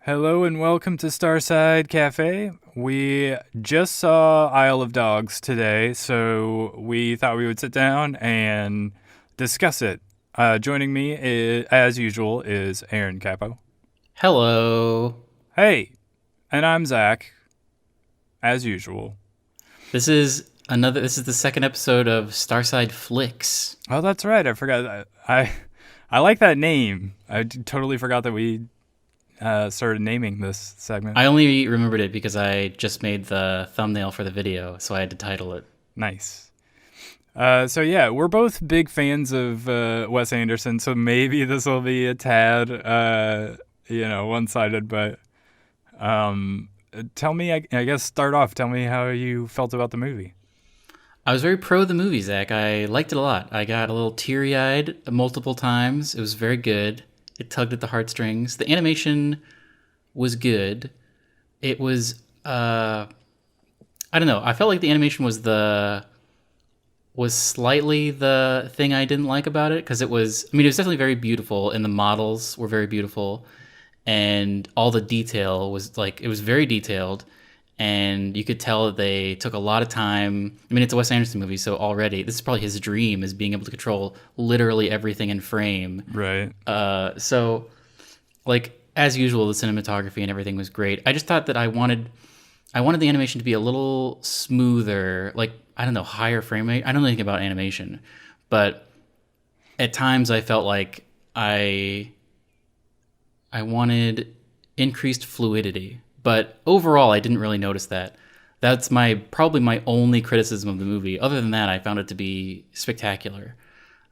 Hello and welcome to Starside Cafe. We just saw Isle of Dogs today, so we thought we would sit down and discuss it. Joining me, as usual, is Aaron Capo. Hello. Hey, and I'm Zach, as usual. This is the second episode of Starside Flicks. Oh, that's right. I forgot. I like that name. Totally forgot that we started naming this segment. I only remembered it because I just made the thumbnail for the video, so I had to title it. Nice. So yeah, we're both big fans of Wes Anderson, so maybe this will be a tad, one-sided. But um, tell me, I guess, start off. Tell me how you felt about the movie. I was very pro the movie, Zach. I liked it a lot. I got a little teary-eyed multiple times. It was very good. It tugged at the heartstrings. The animation was good. It was, I don't know. I felt like the animation was slightly the thing I didn't like about it because it was definitely very beautiful and the models were very beautiful and all the detail was like, it was very detailed and you could tell that they took a lot of time. I mean, it's a Wes Anderson movie, so already this is probably his dream is being able to control literally everything in frame. Right. So like as usual, the cinematography and everything was great. I just thought that I wanted the animation to be a little smoother, like I don't know, higher frame rate. I don't know anything about animation, but at times I felt like I wanted increased fluidity. But overall, I didn't really notice that. That's probably my only criticism of the movie. Other than that, I found it to be spectacular.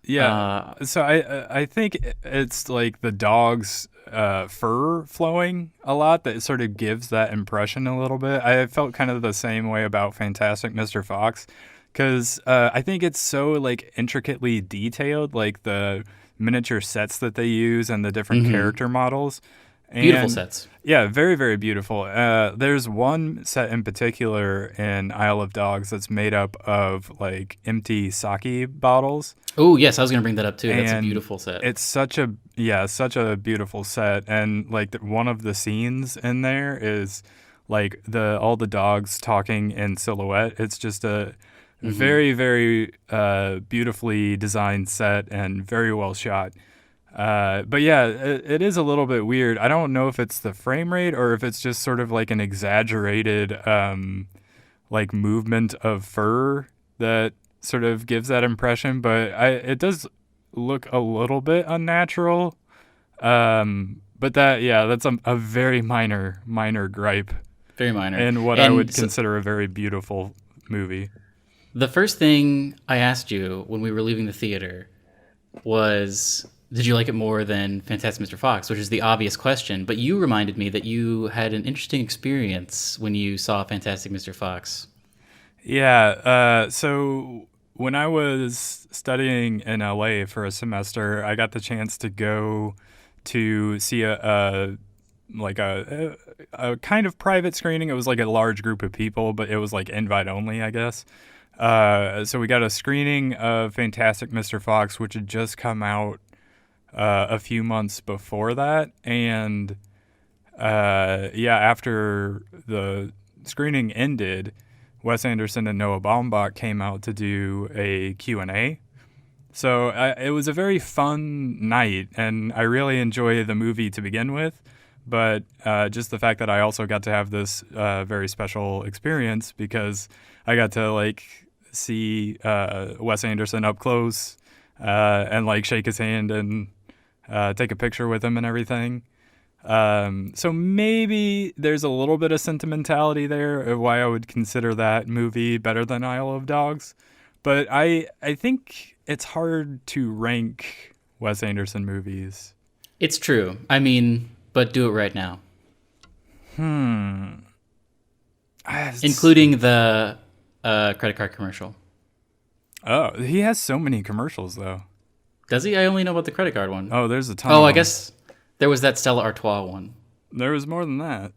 Yeah. So I think it's like the dog's fur flowing a lot that sort of gives that impression a little bit. I felt kind of the same way about Fantastic Mr. Fox because I think it's so like intricately detailed, like the miniature sets that they use and the different character models. Beautiful And sets. yeah, very, very beautiful. There's one set in particular in Isle of Dogs that's made up of like empty sake bottles. Oh, yes, I was going to bring that up too. That's a And beautiful set. it's such a beautiful set. And like one of the scenes in there is like all the dogs talking in silhouette. It's just a very, very beautifully designed set and very well shot. But yeah, it is a little bit weird. I don't know if it's the frame rate or if it's just sort of like an exaggerated like movement of fur that sort of gives that impression. But it does look a little bit unnatural. But that's a very minor gripe Very minor. in what I And would so consider a very beautiful movie. the first thing I asked you when we were leaving the theater was, did you like it more than Fantastic Mr. Fox? Which is the obvious question. But you reminded me that you had an interesting experience when you saw Fantastic Mr. Fox. Yeah. So when I was studying in LA for a semester, I got the chance to go to see a kind of private screening. It was like a large group of people, but it was like invite only, I guess. So we got a screening of Fantastic Mr. Fox, which had just come out a few months before that, and after the screening ended, Wes Anderson and Noah Baumbach came out to do a Q&A. So it was a very fun night, and I really enjoy the movie to begin with. But just the fact that I also got to have this very special experience because I got to like see Wes Anderson up close and like shake his hand and take a picture with him and everything. So maybe there's a little bit of sentimentality there of why I would consider that movie better than Isle of Dogs. But I think it's hard to rank Wes Anderson movies. It's true. I mean, but do it right now. Including the credit card commercial. Oh, he has so many commercials though. Does he? I only know about the credit card one. Oh, there's a ton Oh, of I them. guess there was that Stella Artois one. There was more than that.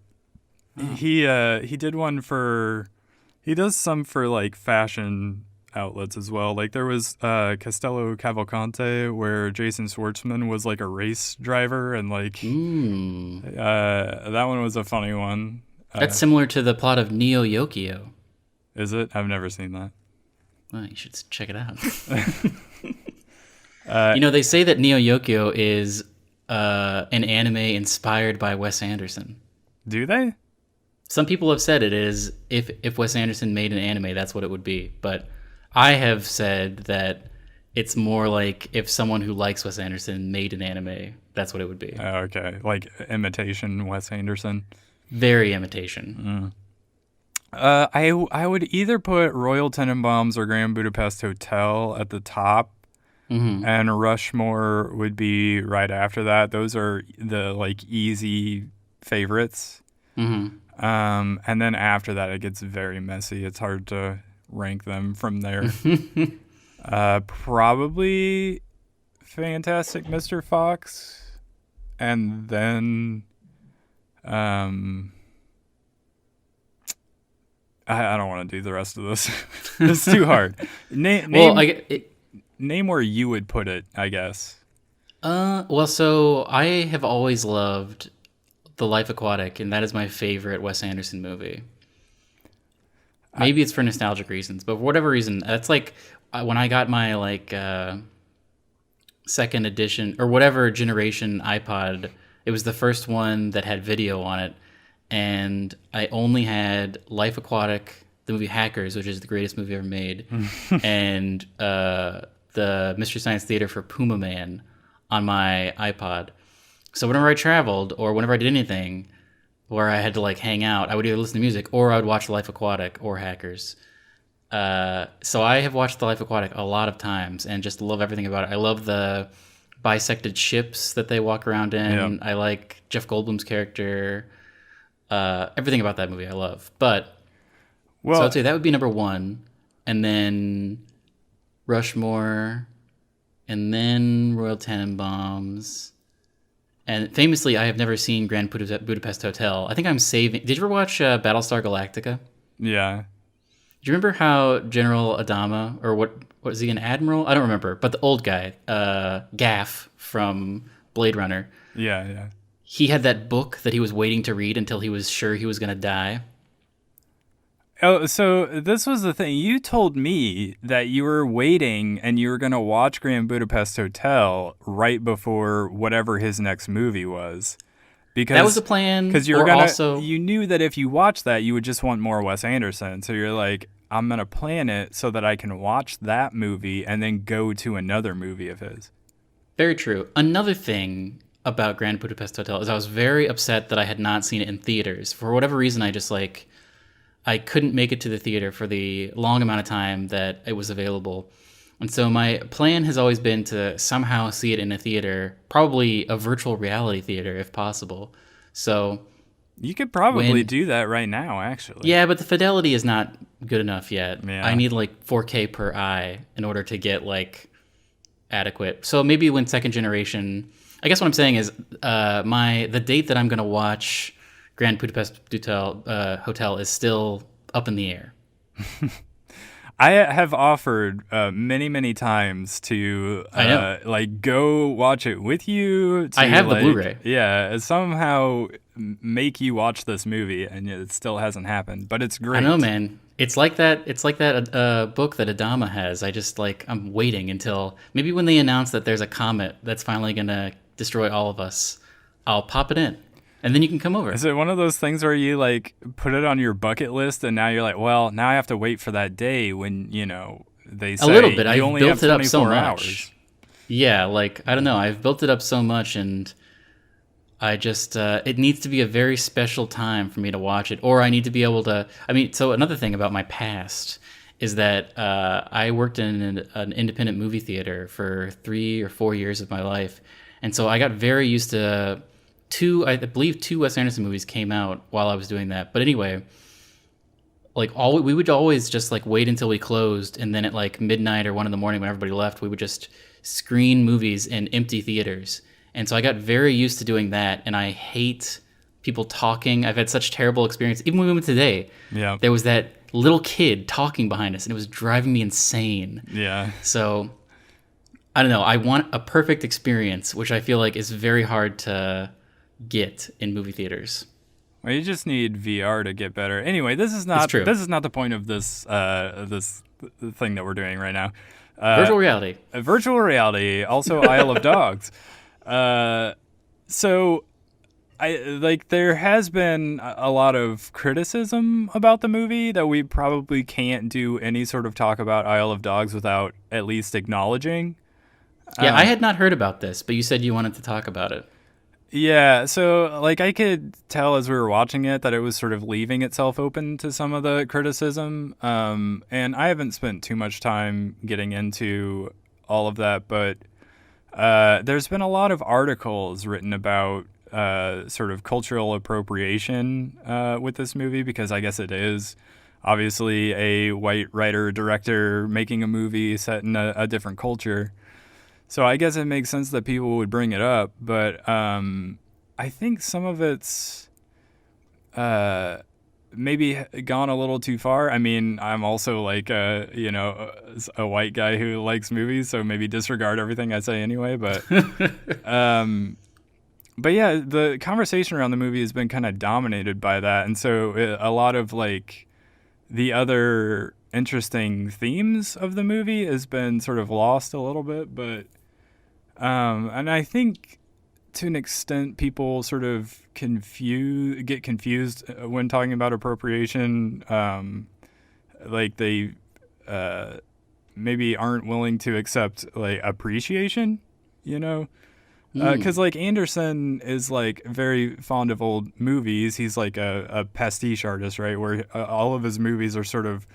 Oh. He did one for he does some for like fashion outlets as well. Like there was Castello Cavalcante, where Jason Schwartzman was like a race driver, and like that one was a funny one. That's similar to the plot of Neo Yokio. Is it? I've never seen that. Well, you should check it out. They say that Neo Yokio is an anime inspired by Wes Anderson. Do they? Some people have said it is. If Wes Anderson made an anime, that's what it would be. But I have said that it's more like if someone who likes Wes Anderson made an anime, that's what it would be. Okay, like imitation Wes Anderson. Very imitation. I would either put Royal Tenenbaums or Grand Budapest Hotel at the top, and Rushmore would be right after that. Those are the like easy favorites. And then after that, it gets very messy. It's hard to rank them from there. Probably Fantastic Mr. Fox, and then I don't want to do the rest of this. It's too hard. Name where you would put it, I guess. So I have always loved The Life Aquatic, and that is my favorite Wes Anderson movie. Maybe it's for nostalgic reasons, but for whatever reason, that's like when I got my like second edition or whatever generation iPod. It was the first one that had video on it, and I only had Life Aquatic, the movie Hackers, which is the greatest movie ever made, and the Mystery Science Theater for Puma Man on my iPod. So whenever I traveled or whenever I did anything where I had to like hang out, I would either listen to music or I would watch Life Aquatic or Hackers. So I have watched The Life Aquatic a lot of times and just love everything about it. I love the bisected ships that they walk around in. Yep. I like Jeff Goldblum's character. Everything about that movie I love. So I'd say that would be number one. And then Rushmore. And then Royal Tenenbaums. And famously, I have never seen Grand Budapest Hotel. I think I'm saving... Did you ever watch Battlestar Galactica? Yeah. Do you remember how General Adama, or what was he, an admiral? I don't remember. But the old guy, Gaff from Blade Runner. Yeah. He had that book that he was waiting to read until he was sure he was going to die. Oh, so this was the thing. You told me that you were waiting and you were going to watch Grand Budapest Hotel right before whatever his next movie was. Because that was the plan. Because you knew that if you watched that, you would just want more Wes Anderson. So you're like, I'm going to plan it so that I can watch that movie and then go to another movie of his. Very true. Another thing about Grand Budapest Hotel is I was very upset that I had not seen it in theaters. For whatever reason, I couldn't make it to the theater for the long amount of time that it was available. And so my plan has always been to somehow see it in a theater, probably a virtual reality theater if possible. So you could probably do that right now, actually. Yeah, but the fidelity is not good enough yet. Yeah. I need like 4K per eye in order to get like adequate. So maybe when second generation, I guess what I'm saying is the date that I'm going to watch Grand Budapest Hotel is still up in the air. I have offered many, many times to go watch it with you. I have the Blu-ray. Yeah, somehow make you watch this movie, and it still hasn't happened. But it's great. I know, man. It's like that. It's like that book that Adama has. I'm waiting until maybe when they announce that there's a comet that's finally gonna destroy all of us, I'll pop it in. And then you can come over. Is it one of those things where you like put it on your bucket list and now you're like, well, now I have to wait for that day when, they say a little bit. I only built have it up so 24 much. hours. Yeah, I don't know. I've built it up so much and I just, it needs to be a very special time for me to watch it. Or I need to be able to, so another thing about my past is that I worked in an independent movie theater for 3 or 4 years of my life. And so I got very used to I believe two Wes Anderson movies came out while I was doing that. But anyway, we would always just wait until we closed, and then at midnight or 1 a.m. when everybody left, we would just screen movies in empty theaters. And so I got very used to doing that, and I hate people talking. I've had such terrible experience. Even when we went today, yeah, there was that little kid talking behind us, and it was driving me insane. Yeah. So I don't know. I want a perfect experience, which I feel like is very hard to get in movie theaters. Well, you just need VR to get better. Anyway, this is It's not true. the point of this thing that we're doing right now. Virtual reality. Virtual reality, also Isle of Dogs. So there has been a lot of criticism about the movie that we probably can't do any sort of talk about Isle of Dogs without at least acknowledging. Yeah, I had not heard about this, but you said you wanted to talk about it. Yeah, so I could tell as we were watching it that it was sort of leaving itself open to some of the criticism. And I haven't spent too much time getting into all of that, but there's been a lot of articles written about sort of cultural appropriation with this movie, because I guess it is obviously a white writer director making a movie set in a different culture. So I guess it makes sense that people would bring it up, but I think some of it's maybe gone a little too far. I mean, I'm also a white guy who likes movies, so maybe disregard everything I say anyway. But but yeah, the conversation around the movie has been kind of dominated by that, and so a lot of the other interesting themes of the movie has been sort of lost a little bit, but and I think to an extent people sort of get confused when talking about appropriation. They maybe aren't willing to accept appreciation, you know? Because Anderson is very fond of old movies. He's a pastiche artist, right? Where all of his movies are sort of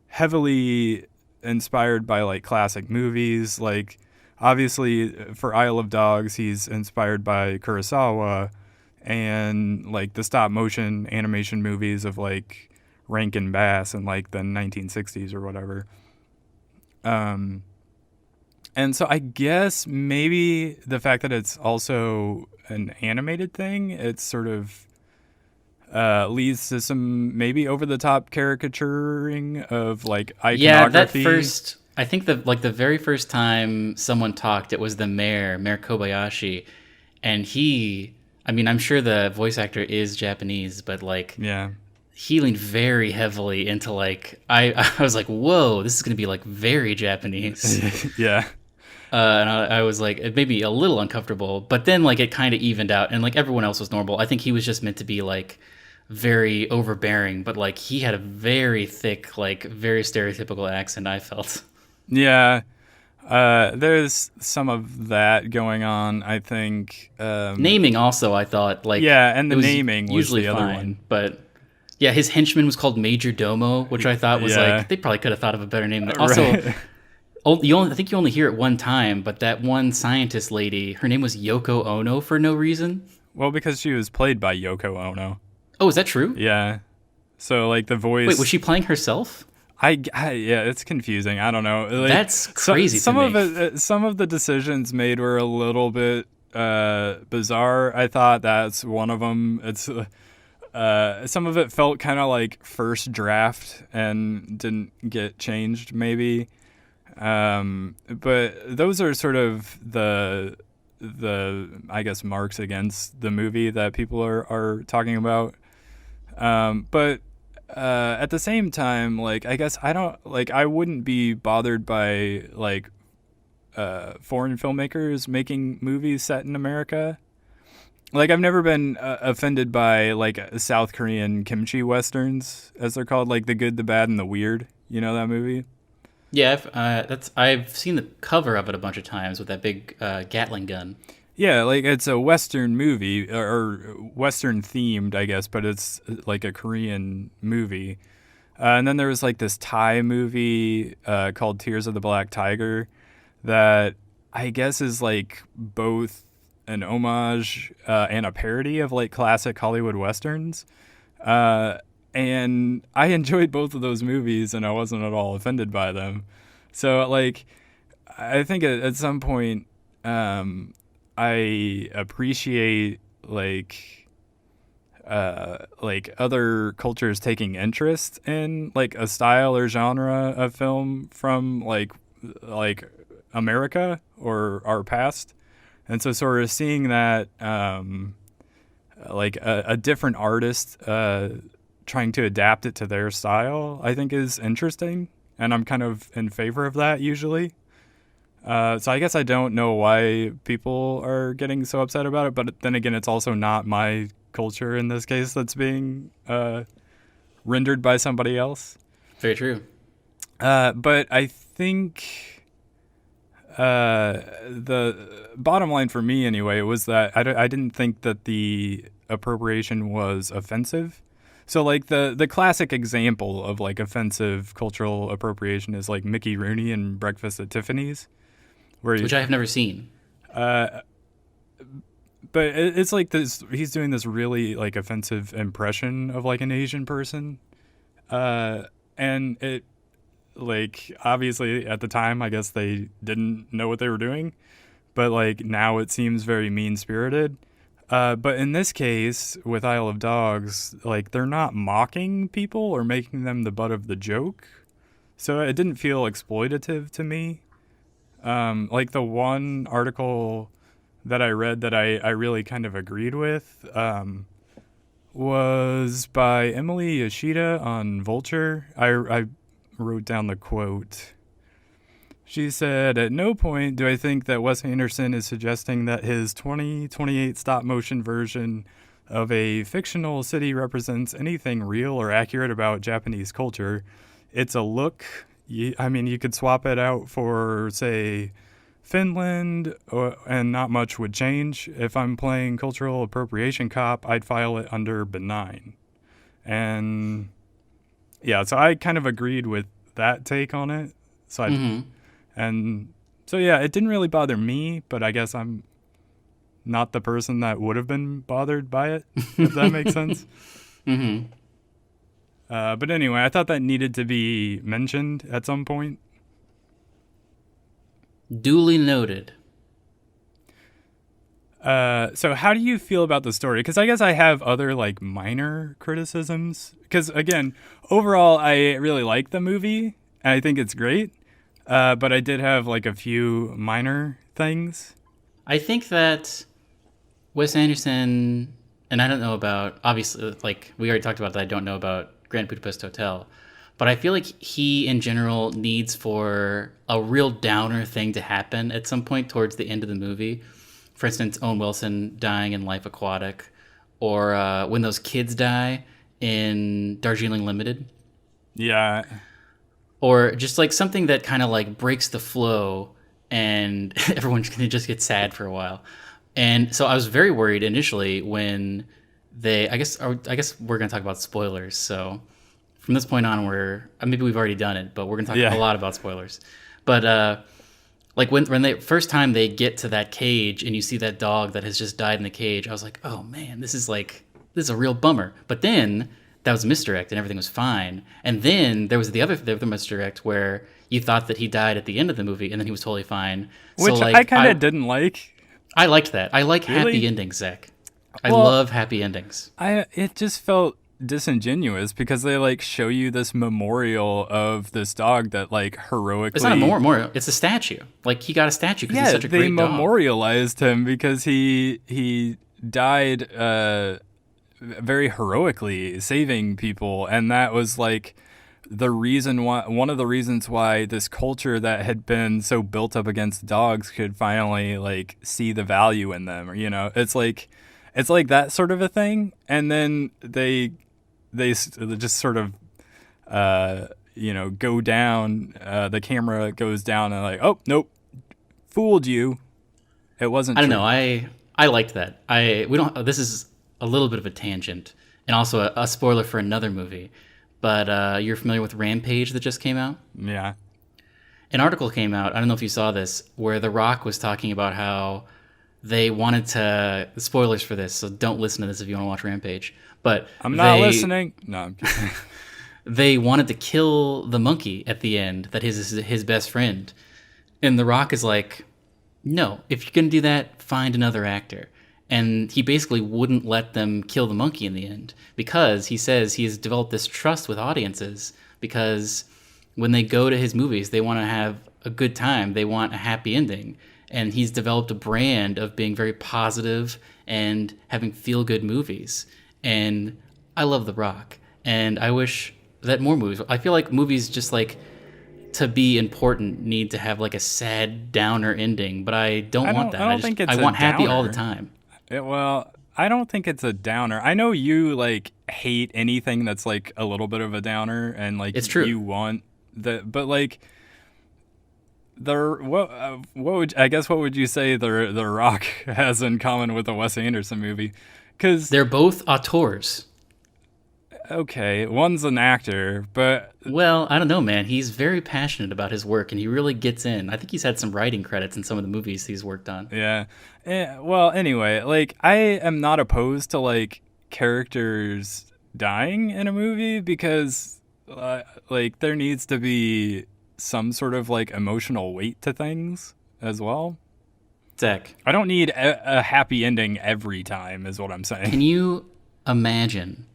heavily inspired by classic movies. Obviously for Isle of Dogs, he's inspired by Kurosawa and the stop motion animation movies of Rankin Bass in the 1960s or whatever. And so I guess maybe the fact that it's also an animated thing, it's sort of leads to some maybe over the top caricaturing of iconography. Yeah, that first, I think the very first time someone talked, it was the Mayor Kobayashi, and I'm sure the voice actor is Japanese, but yeah, he leaned very heavily into I was like, whoa, this is gonna be very Japanese. Yeah. And I was it made me a little uncomfortable, but then it kind of evened out, and everyone else was normal. I think he was just meant to be very overbearing, but he had a very thick, very stereotypical accent, I felt. Yeah. There's some of that going on, I think. Naming also, I thought, yeah, and the naming was usually the other fine, one. but yeah, his henchman was called Major Domo, which I thought was they probably could have thought of a better name. Also, right. I think you only hear it one time, but that one scientist lady, her name was Yoko Ono for no reason. Well, because she was played by Yoko Ono. Oh, is that true? Yeah. So the voice. Wait, was she playing herself? Yeah, it's confusing. I don't know. That's crazy. Some of the decisions made were a little bit bizarre. I thought that's one of them. It's some of it felt kind of first draft and didn't get changed, maybe. But those are sort of the I guess marks against the movie that people are talking about. But at the same time, I guess I wouldn't be bothered by foreign filmmakers making movies set in America. I've never been offended by South Korean kimchi westerns, as they're called, The Good, the Bad, and the Weird. You know that movie? Yeah, I've seen the cover of it a bunch of times with that big Gatling gun. Yeah, it's a Western movie, or Western themed, I guess, but it's a Korean movie. And then there was this Thai movie called Tears of the Black Tiger that I guess is both an homage and a parody of classic Hollywood Westerns. And I enjoyed both of those movies, and I wasn't at all offended by them. So, I think at some point, I appreciate, like other cultures taking interest in like a style or genre of film from like America or our past, and so sort of seeing that like a different artist trying to adapt it to their style, I think is interesting, and I'm kind of in favor of that usually. So I guess I don't know why people are getting so upset about it, but then again, it's also not my culture in this case that's being rendered by somebody else. Very true. But I think the bottom line for me, anyway, was that I didn't think that the appropriation was offensive. So, like, the classic example of, like, offensive cultural appropriation is, like, Mickey Rooney in Breakfast at Tiffany's. Which I have never seen. But it's like this. He's doing this really like offensive impression of like an Asian person, and it like obviously at the time I guess they didn't know what they were doing, but like now it seems very mean spirited. But in this case with Isle of Dogs, like they're not mocking people or making them the butt of the joke, so it didn't feel exploitative to me. Like the one article that I read that I really kind of agreed with was by Emily Yoshida on Vulture. I wrote down the quote. She said, "At no point do I think that Wes Anderson is suggesting that his 2028 stop-motion version of a fictional city represents anything real or accurate about Japanese culture. It's a look. I mean, you could swap it out for, say, Finland, and not much would change. If I'm playing cultural appropriation cop, I'd file it under benign." And yeah, so I kind of agreed with that take on it. So and so yeah, it didn't really bother me, but I guess I'm not the person that would have been bothered by it, if that makes sense. But anyway, I thought that needed to be mentioned at some point. Duly noted. So how do you feel about the story? Because I guess I have other like minor criticisms. Because again, overall, I really like the movie. And I think it's great. But I did have like a few minor things. I think that Wes Anderson, and I don't know about, obviously, like we already talked about that, I don't know about Grand Budapest Hotel, but I feel like he in general needs for a real downer thing to happen at some point towards the end of the movie. For instance, Owen Wilson dying in Life Aquatic, or when those kids die in Darjeeling Limited. Yeah. Or just like something that kind of like breaks the flow and everyone's going to just get sad for a while. And so I was very worried initially when I guess we're going to talk about spoilers. So from this point on, maybe we've already done it, but we're going to talk a lot about spoilers. But like when they first time they get to that cage and you see that dog that has just died in the cage, I was like, oh man, this is a real bummer. But then that was a misdirect and everything was fine. And then there was the other misdirect where you thought that he died at the end of the movie and then he was totally fine. Which so, like, I kind of didn't like. I liked that. I like Really? happy endings, Zach. I love happy endings. It just felt disingenuous because they like show you this memorial of this dog that like heroically. It's not a memorial. It's a statue. Like he got a statue because he's such a great dog. They memorialized him because he died very heroically saving people, and that was like the reason why, one of the reasons why this culture that had been so built up against dogs could finally like see the value in them, or it's like that sort of a thing. And then they just sort of go down, the camera goes down and like, oh nope, fooled you, it wasn't I don't true. know. I liked that. This is a little bit of a tangent and also a spoiler for another movie, but you're familiar with Rampage that just came out? Yeah. An article came out, I don't know if you saw this, where The Rock was talking about how they wanted to, spoilers for this, so don't listen to this if you want to watch Rampage, but I'm not listening. No, I'm kidding. They wanted to kill the monkey at the end that is his best friend. And The Rock is like, no, if you're going to do that, find another actor. And he basically wouldn't let them kill the monkey in the end because he says he has developed this trust with audiences because when they go to his movies, they want to have a good time. They want a happy ending. And he's developed a brand of being very positive and having feel good movies. And I love The Rock. And I wish that more movies, I feel like movies just like to be important need to have like a sad downer ending, but I don't want that. I don't think I it's a want happy all the downer. time. Well, I don't think it's a downer. I know you like hate anything that's like a little bit of a downer, and like It's true. you want the, but like what would I guess what would you say the Rock has in common with a Wes Anderson movie? Because They're both auteurs. okay, one's an actor, but Well, I don't know, man. He's very passionate about his work and he really gets in. I think he's had some writing credits in some of the movies he's worked on. yeah. Well, anyway, like I am not opposed to like characters dying in a movie because like there needs to be some sort of like emotional weight to things as well. Zach, I don't need a happy ending every time, is what I'm saying. can you imagine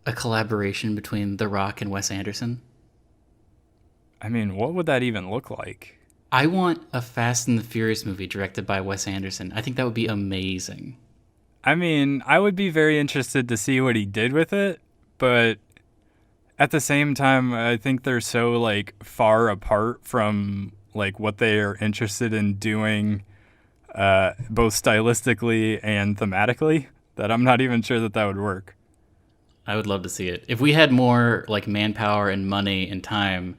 a collaboration between The Rock and Wes Anderson? I mean, what would that even look like? I want a Fast and the Furious movie directed by Wes Anderson. I think that would be amazing. I mean, I would be very interested to see what he did with it, but at the same time, I think they're so like far apart from like what they are interested in doing, both stylistically and thematically, that I'm not even sure that that would work. I would love to see it. If we had more like manpower and money and time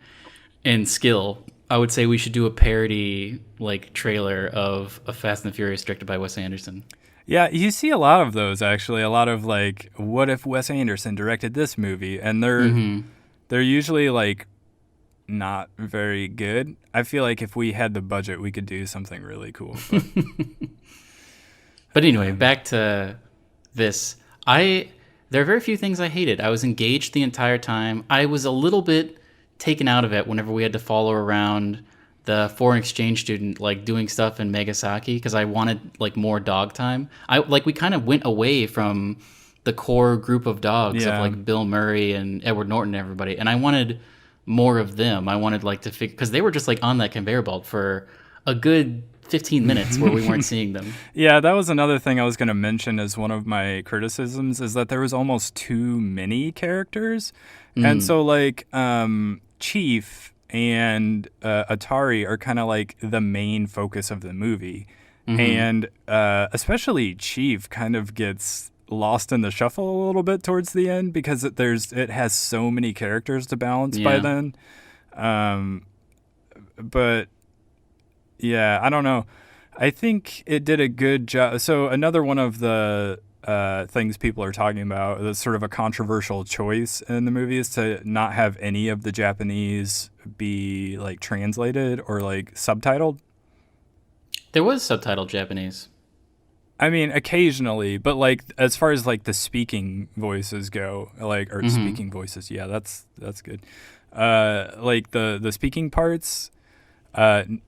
and skill, I would say we should do a parody like trailer of a Fast and the Furious directed by Wes Anderson. Yeah, you see a lot of those actually. A lot of like, what if Wes Anderson directed this movie? And they're usually like not very good. I feel like if we had the budget, we could do something really cool. But, But anyway, back to this. I There are very few things I hated. I was engaged the entire time. I was a little bit taken out of it whenever we had to follow around the foreign exchange student like doing stuff in Megasaki because I wanted like more dog time. We kind of went away from the core group of dogs of yeah, like Bill Murray and Edward Norton and everybody, and I wanted more of them. I wanted like to figure because they were just like on that conveyor belt for a good 15 minutes where we weren't seeing them. yeah, that was another thing I was going to mention as one of my criticisms is that there was almost too many characters, and so like Chief and Atari are kind of like the main focus of the movie, and especially Chief kind of gets lost in the shuffle a little bit towards the end because it has so many characters to balance by Yeah. then. But yeah, I don't know. I think it did a good job. So another one of the things people are talking about that's sort of a controversial choice in the movie is to not have any of the Japanese be like translated or like subtitled. There was subtitled Japanese. I mean, occasionally, but like as far as like the speaking voices go, like or speaking voices, yeah, that's good. Like the speaking parts,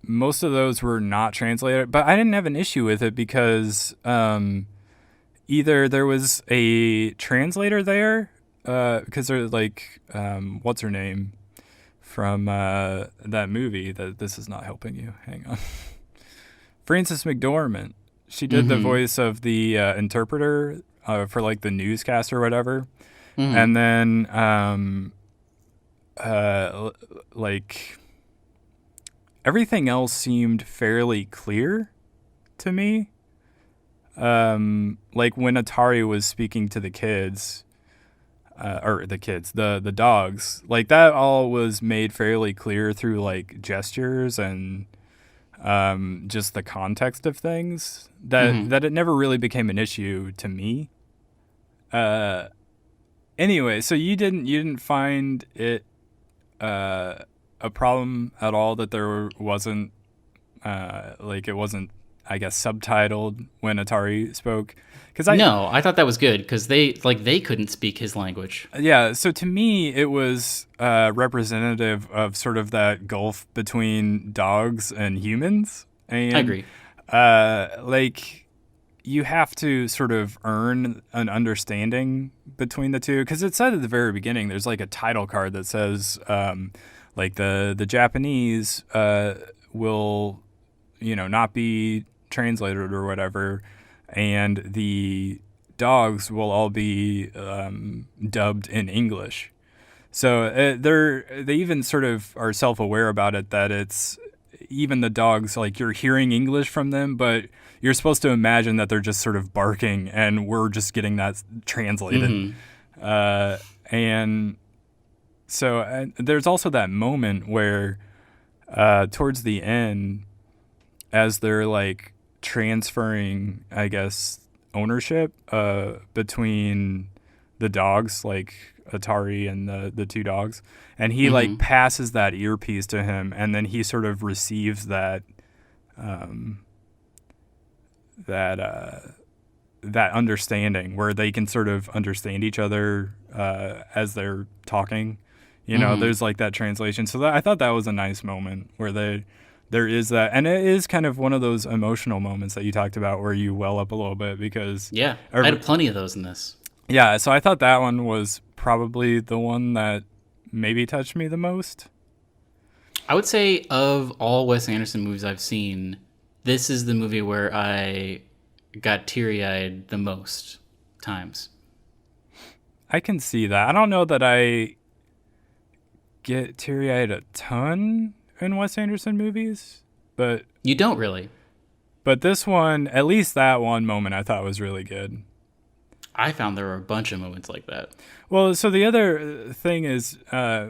most of those were not translated, but I didn't have an issue with it because either there was a translator there, because they're like, what's her name from that movie that this is not helping you. Hang on, Frances McDormand. She did the voice of the interpreter for like the newscast or whatever, and then like everything else seemed fairly clear to me. Like when Atari was speaking to the kids, or the dogs, like that all was made fairly clear through like gestures and just the context of things that it never really became an issue to me. Anyway, so you didn't find it a problem at all that there wasn't like it wasn't, I guess, subtitled when Atari spoke? No, I thought that was good because they couldn't speak his language. Yeah, so to me, it was representative of sort of that gulf between dogs and humans. And, I agree. Like, you have to sort of earn an understanding between the two, because it said at the very beginning there's like a title card that says like the Japanese will not be translated or whatever, and the dogs will all be dubbed in English. So they even sort of are self-aware about it, that it's even the dogs, like, you're hearing English from them, but you're supposed to imagine that they're just sort of barking, and we're just getting that translated. And so there's also that moment where towards the end, as they're like transferring, I guess, ownership between the dogs, like Atari and the two dogs, and he like passes that earpiece to him, and then he sort of receives that that understanding where they can sort of understand each other as they're talking. There's like that translation. So I thought that was a nice moment where there is that, and it is kind of one of those emotional moments that you talked about where you well up a little bit, because I had plenty of those in this. Yeah, so I thought that one was probably the one that maybe touched me the most. I would say of all Wes Anderson movies I've seen, this is the movie where I got teary-eyed the most times. I can see that. I don't know that I get teary-eyed a ton in Wes Anderson movies, but... You don't really. But this one, at least that one moment, I thought was really good. I found there were a bunch of moments like that. Well, so the other thing is,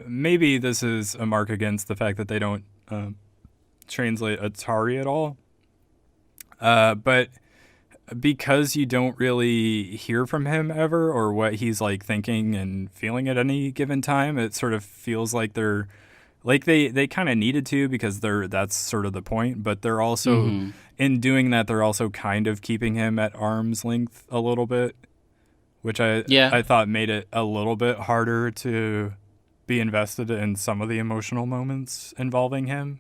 maybe this is a mark against the fact that they don't translate Atari at all. But because you don't really hear from him ever, or what he's like thinking and feeling at any given time, it sort of feels like they're like they kind of needed to, because that's sort of the point. But they're also in doing that, they're also kind of keeping him at arm's length a little bit, which I thought made it a little bit harder to be invested in some of the emotional moments involving him.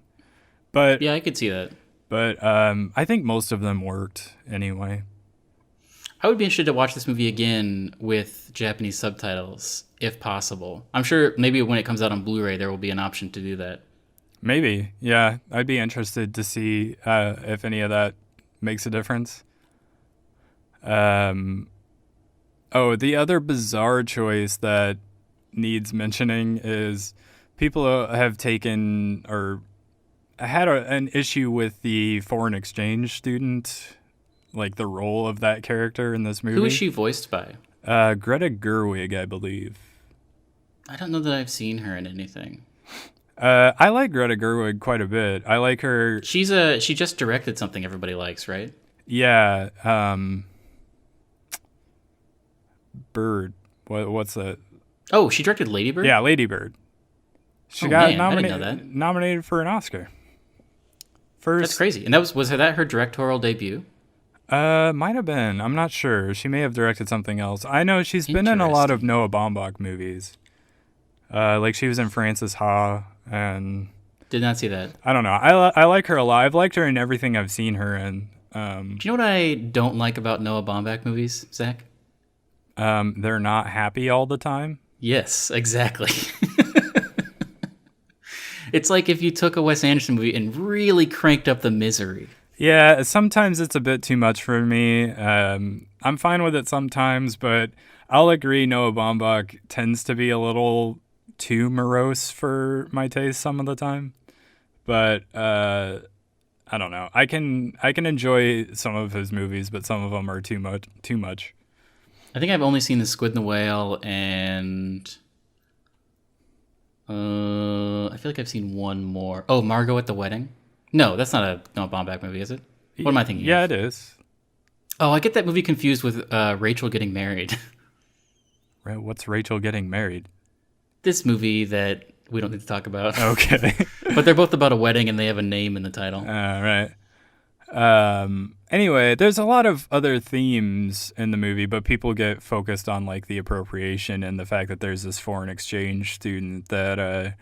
But yeah, I could see that. But I think most of them worked anyway. I would be interested to watch this movie again with Japanese subtitles, if possible. I'm sure maybe when it comes out on Blu-ray, there will be an option to do that. Maybe, yeah. I'd be interested to see if any of that makes a difference. The other bizarre choice that needs mentioning is people have taken or had an issue with the foreign exchange student, like the role of that character in this movie. Who is she voiced by? Greta Gerwig, I believe. I don't know that I've seen her in anything. I like Greta Gerwig quite a bit. I like her. She just directed something everybody likes, right? Yeah. Bird. What's that? Oh, she directed Lady Bird? Yeah, Lady Bird. She got I didn't know that. Nominated for an Oscar. First. That's crazy. And was that her directorial debut? Might have been. I'm not sure. She may have directed something else. I know she's been in a lot of Noah Baumbach movies. Like she was in Frances Ha, and did not see that. I don't know. I like her a lot. I've liked her in everything I've seen her in. Do you know what I don't like about Noah Baumbach movies, Zach? They're not happy all the time. Yes, exactly. It's like if you took a Wes Anderson movie and really cranked up the misery. Yeah, sometimes it's a bit too much for me. I'm fine with it sometimes, but I'll agree Noah Baumbach tends to be a little too morose for my taste some of the time. But I don't know. I can enjoy some of his movies, but some of them are too much. I think I've only seen The Squid and the Whale, and I feel like I've seen one more. Oh, Margot at the Wedding? No, that's not a Noah Baumbach movie, is it? What am I thinking Yeah, of? it is. Oh, I get that movie confused with Rachel Getting Married. What's Rachel Getting Married? This movie that we don't need to talk about. Okay. But they're both about a wedding, and they have a name in the title. Right. Anyway, there's a lot of other themes in the movie, but people get focused on like the appropriation and the fact that there's this foreign exchange student that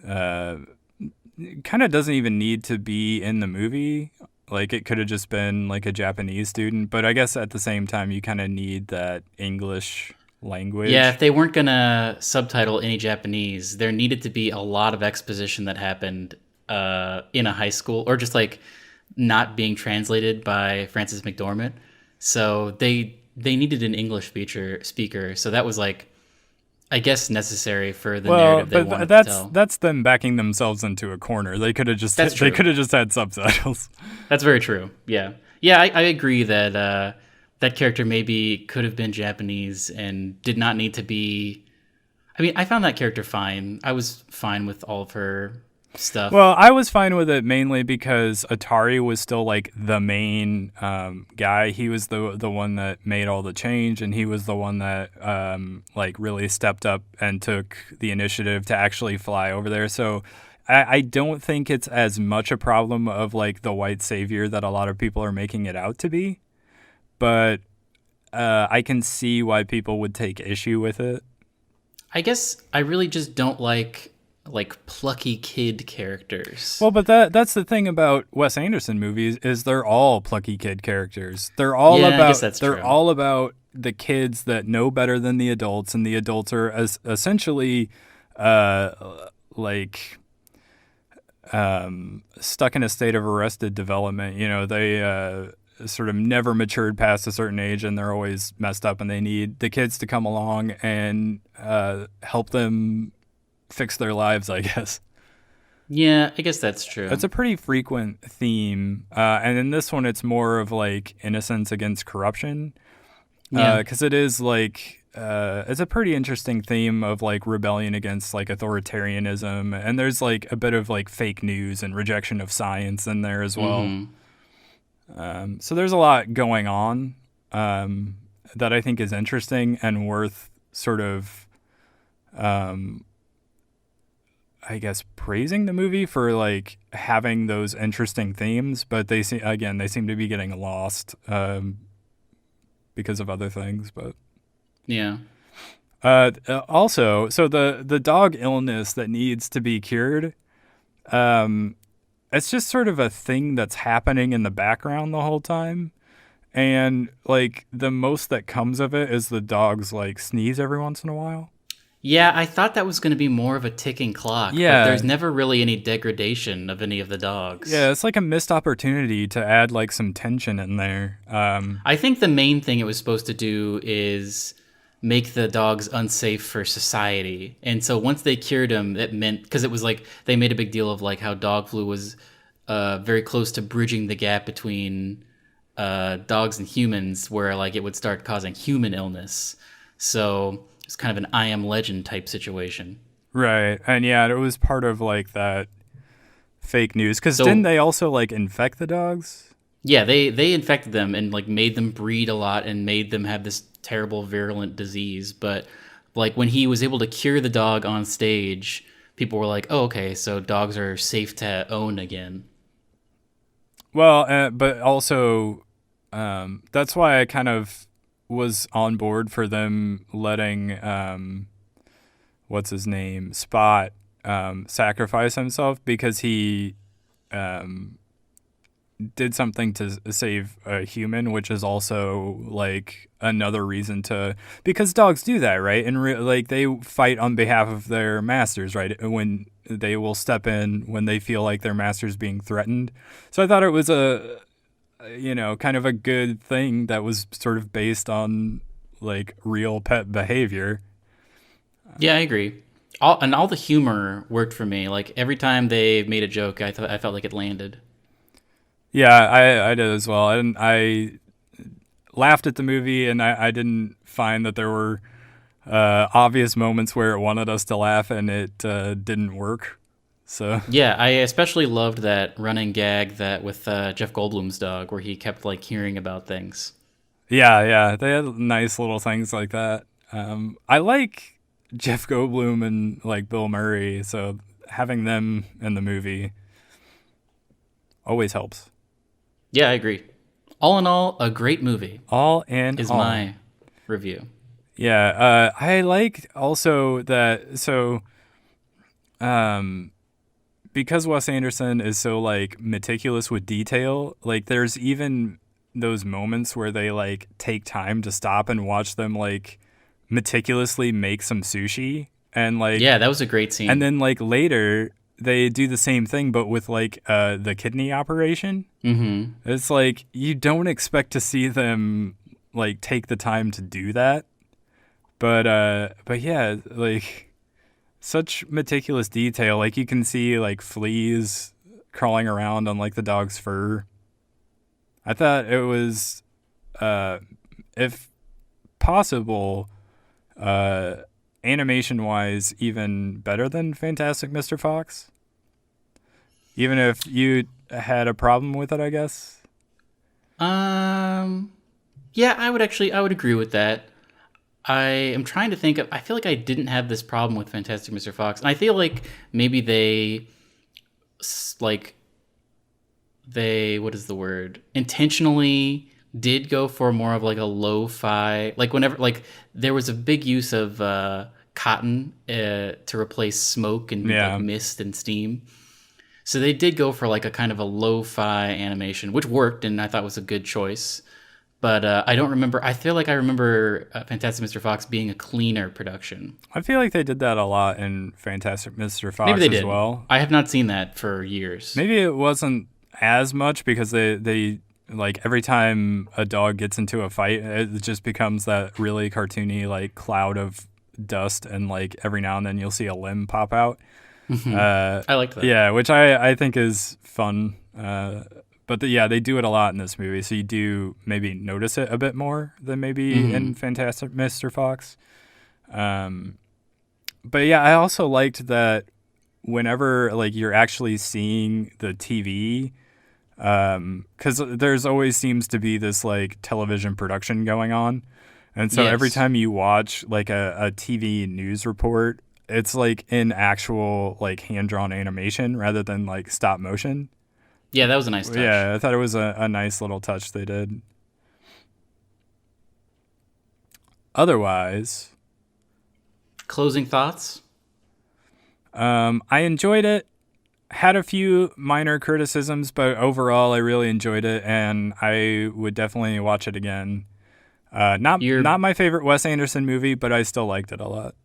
kind of doesn't even need to be in the movie Like it could have just been like a Japanese student, but I guess at the same time you kind of need that English Yeah, language. if they weren't gonna subtitle any Japanese, there needed to be a lot of exposition that happened in a high school, or just like not being translated by Francis McDormand. So they needed an English speaker. So that was like, I guess, necessary for the Well, narrative they but wanted to that's tell. that's them backing themselves into a corner. That's They true. could have just had subtitles. That's very true. Yeah, yeah, I agree that that character maybe could have been Japanese and did not need to be. I mean, I found that character fine. I was fine with all of her Well, stuff. I was fine with it mainly because Atari was still like the main guy. He was the one that made all the change, and he was the one that like really stepped up and took the initiative to actually fly over there. So I don't think it's as much a problem of like the white savior that a lot of people are making it out to be. But I can see why people would take issue with it. I guess I really just don't like plucky kid characters. Well, but that's the thing about Wes Anderson movies is they're all plucky kid characters. Yeah, I guess that's They're true. all about the kids that know better than the adults, and the adults are essentially like stuck in a state of arrested development. You know, they sort of never matured past a certain age, and they're always messed up, and they need the kids to come along and help them fix their lives, I guess. Yeah, I guess that's It's true. a pretty frequent theme, and in this one, it's more of like innocence against corruption, Yeah. because it is like it's a pretty interesting theme of like rebellion against like authoritarianism, and there's like a bit of like fake news and rejection of science in there as well. Mm-hmm. So there's a lot going on um, that I think is interesting and worth sort of I guess praising the movie for like having those interesting themes, but they seem to be getting lost because of other things. But Yeah. also, so the dog illness that needs to be cured, um, it's just sort of a thing that's happening in the background the whole time. And like the most that comes of it is the dogs like sneeze every once in a while. Yeah, I thought that was going to be more of a ticking clock, but Yeah, there's never really any degradation of any of the yeah, dogs. it's like a missed opportunity to add like some tension in there. I think the main thing it was supposed to do is make the dogs unsafe for society. And so once they cured them, it meant, because it was like they made a big deal of like how dog flu was very close to bridging the gap between dogs and humans, where like it would start causing human illness. So it's kind of an I Am Legend type situation. Right. And yeah, it was part of like that fake news. Because didn't So they also like infect the dogs? yeah, they infected them and like made them breed a lot and made them have this terrible virulent disease. But like when he was able to cure the dog on stage, people were like, "Oh, okay, so dogs are safe to own again." Well, but also that's why I kind of was on board for them letting what's his name Spot sacrifice himself because he um, did something to save a human, which is also like another reason to because dogs do that, right? And like they fight on behalf of their masters, right? When they will step in when they feel like their master's being threatened. So I thought it was a kind of a good thing that was sort of based on like real pet behavior. Yeah, I agree. All the humor worked for me. Like every time they made a joke, I felt like it landed. Yeah, I did as well. And I laughed at the movie, and I didn't find that there were obvious moments where it wanted us to laugh and it didn't work. So Yeah, I especially loved that running gag that with Jeff Goldblum's dog, where he kept like hearing about things. yeah, they had nice little things like that. I like Jeff Goldblum and like Bill Murray, so having them in the movie always helps. Yeah, I agree. All in all, a great movie All in is all, my review. yeah. I liked also that. So, um, because Wes Anderson is so like meticulous with detail, like there's even those moments where they like take time to stop and watch them like meticulously make some sushi and like Yeah, that was a great and scene. then like later they do the same thing but with like the kidney operation. Mm-hmm. It's like you don't expect to see them like take the time to do that. But yeah, like such meticulous detail. Like you can see like fleas crawling around on like the dog's fur. I thought it was, uh, if possible, uh, animation wise, even better than Fantastic Mr. Fox. Even if you had a problem with it, I guess. Um, yeah, I would agree with that. I am trying to think of. I feel like I didn't have this problem with Fantastic Mr. Fox, and I feel like maybe like they what is the word intentionally did go for more of like a lo-fi, like whenever like there was a big use of cotton to replace smoke and like Yeah, mist and steam. So they did go for like a kind of a lo-fi animation, which worked and I thought was a good choice. But I don't remember. I feel like I remember Fantastic Mr. Fox being a cleaner production. I feel like they did that a lot in Fantastic Mr. Maybe Fox they as did. well. I have not seen that for years. Maybe it wasn't as much because they like every time a dog gets into a fight, it just becomes that really cartoony like cloud of dust, and like every now and then you'll see a limb pop out. I liked that. Yeah, which I think is fun. Yeah, they do it a lot in this movie, so you do maybe notice it a bit more than maybe in Fantastic Mr. Fox. Um, but yeah, I also liked that whenever like you're actually seeing the TV, because there's always seems to be this like television production going on, and so every Yes. time you watch like a TV news report, it's like in actual like hand drawn animation rather than like stop motion. Yeah, that was a nice touch. Yeah, I thought it was a nice little touch they did. Otherwise, Closing thoughts? I enjoyed it. Had a few minor criticisms, but overall, I really enjoyed it, and I would definitely watch it again. Your Not my favorite Wes Anderson movie, but I still liked it a lot.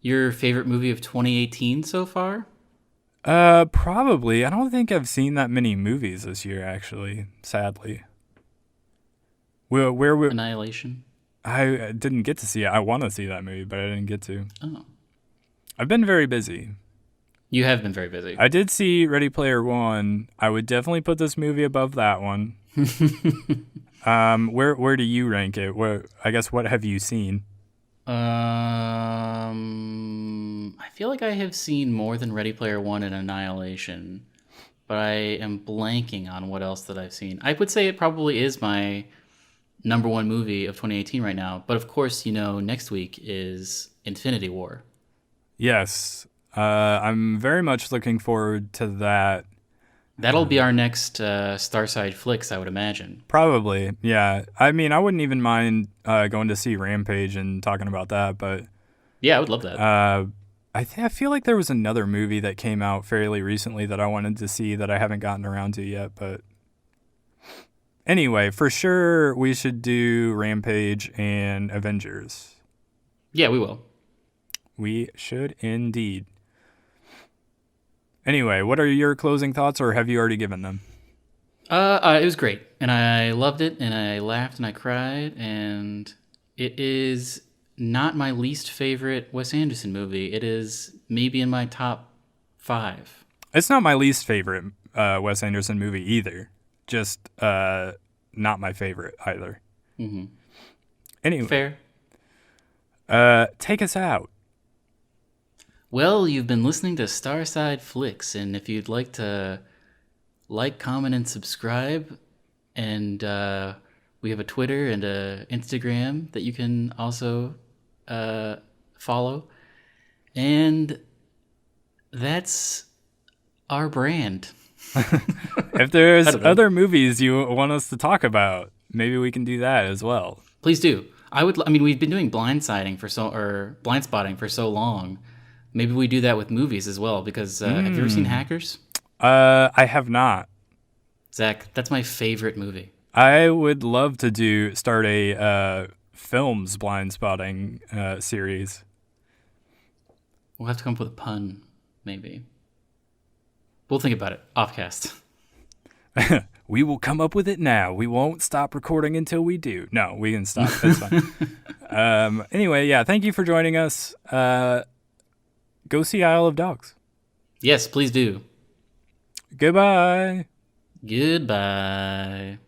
your favorite movie of 2018 so far? Probably. I don't think I've seen that many movies this year, actually. Sadly, where Annihilation. I didn't get to see it. I want to see that movie, but I didn't get to. Oh, I've been very busy. you have been very busy. I did see Ready Player One. I would definitely put this movie above that one. Where do you rank it? I guess what have you seen? I feel like I have seen more than Ready Player One and Annihilation, but I am blanking on what else that I've seen. I would say it probably is my number one movie of 2018 right now. But of course, next week is Infinity War. Yes, I'm very much looking forward to that. That'll be our next Starside flicks, I would imagine. Probably, yeah. I mean, I wouldn't even mind going to see Rampage and talking about that, but Yeah, I would love that. I feel like there was another movie that came out fairly recently that I wanted to see that I haven't gotten around to yet, but anyway, for sure we should do Rampage and Avengers. Yeah, we will. We should indeed. Anyway, what are your closing thoughts, or have you already given them? It was great, and I loved it, and I laughed, and I cried, and it is not my least favorite Wes Anderson movie. It is maybe in my top 5. It's not my least favorite Wes Anderson movie either. Just not my favorite either. Mm-hmm. Anyway, Fair. take us out. Well, you've been listening to Starside Flicks, and if you'd like to like, comment, and subscribe, and we have a Twitter and a Instagram that you can also follow, and that's our brand. If there's I don't know. other movies you want us to talk about, maybe we can do that as well. Please do. I mean, we've been doing blind spotting for so long Maybe we do that with movies as well. Because have you ever seen Hackers? I have not. Zach, that's my favorite movie. I would love to start a films blind spotting series. We'll have to come up with a pun, maybe. We'll think about it. Offcast. We will come up with it now. We won't stop recording until we do. No, we can stop. That's fine. Anyway, yeah, thank you for joining us. Go see Isle of Dogs. Yes, please do. Goodbye. Goodbye.